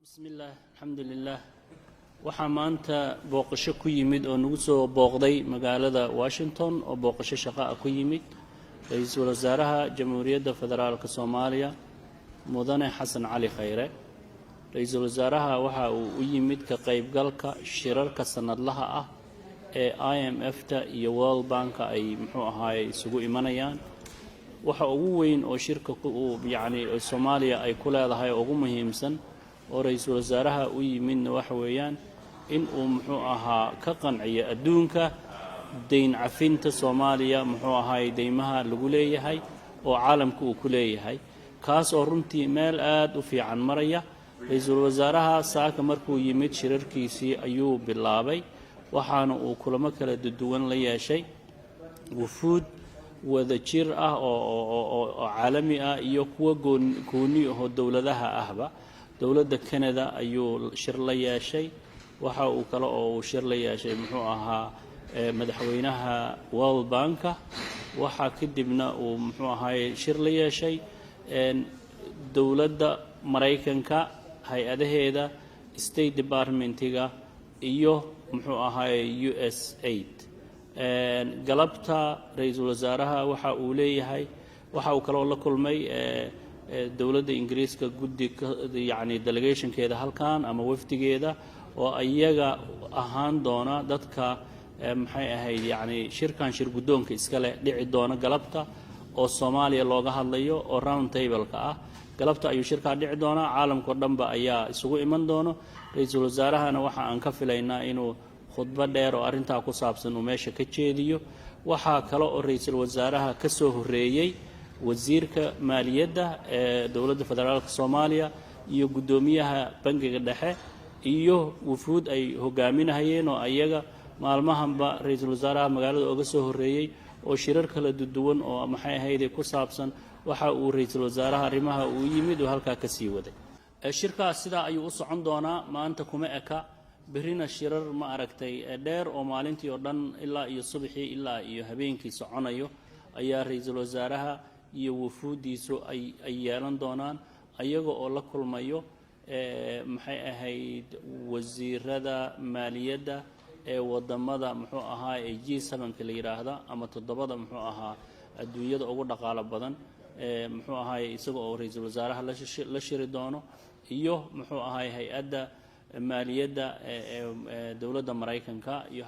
بسم الله الحمد لله waxaa maanta booqasho ku yimid oo nagu soo booqday magaalada Washington oo booqasho shaqo ah ku yimid ra'iisul wasaaraha Jamhuuriyadda Federaalka Soomaaliya Mudane Xasan Cali Khayre ra'iisul wasaaraha waxa uu u yimid ka qaybgalka shirarka sanadlaha ah ee IMF-ta iyo World Bank ay isugu imanayaan waxa ugu weyn oo shirka Soomaaliya ay ku leedahay ugu muhiimsan oo ra'iisul wasaaraha u yimid waxa weeyaan in uu ka qanciyo adduunka deyn cafinta Soomaaliya deymaha lagu leeyahay oo caalamku uu ku leeyahay kaas oo runtii meel aad u fiican maraya ra'iisul wasaaraha saaka markuu yimid shirarkiisii ayuu bilaabay waxaana uu kulamo kala duwan la yeeshay wufuud wada jir ah oo caalami ah iyo kuwa gooni ah dawladaha ahba dawladda Canada ayuu shir la yeeshay waxa uu kale oo shir la yeeshay madaxweynaha World Bank waxa kadibna uu shir la yeeshay dawladda Mareykanka hay'adaheeda State Department-ga iyo USAID galabta ra'iisul wasaaraha waxa uu leeyahay waxa uu kale oo la kulmay dawladda Ingiriiska delegationkeeda halkan ama wafdigeeda oo ayaga ahaan doona dadka shirkan shir gudoonka iska leh dhici doona galabta oo Soomaaliya looga hadlayo oo round table-ka ah galabta ayuu shirka dhici doona caalamka dhanba ayaa isugu iman doono ra'iisul wasaarahana waxa aan ka filaynaa inuu khudbad dheer oo arinta ku saabsan uu meesha ka jeediyo waxa kale oo ra'iisul wasaaraha ka soo horeeyay wasiirka maaliyadda ee dawladda federaalka Soomaaliya iyo gudoomiyaha bangiga dhexe iyo wufuud ay hogaaminayeen oo ayaga maalmahanba ra'iisul wasaaraha magaalada uga soo horeeyay oo shirar kala duwan oo ku saabsan waxa uu ra'iisul wasaaraha arrimaha uu yimid oo halka ka sii waday shirkaas sida ayuu u socon doonaa maanta kuma eka berina shirar dheer oo maalintii oo dhan ilaa iyo subaxii ilaa iyo habeenkii soconayo ayaa ra'iisul wasaaraha iyo wufuudiisu ay yeelan doonaan ayaga oo la kulmayo wasiirada maaliyadda ee wadamada G7-ka la yiraahdo ama toddobada adduunyada ugu dhaqaale badan isaga oo ra'iisul wasaaraha la shiri doono iyo hay'adda maaliyadda ee dawladda Mareykanka iyo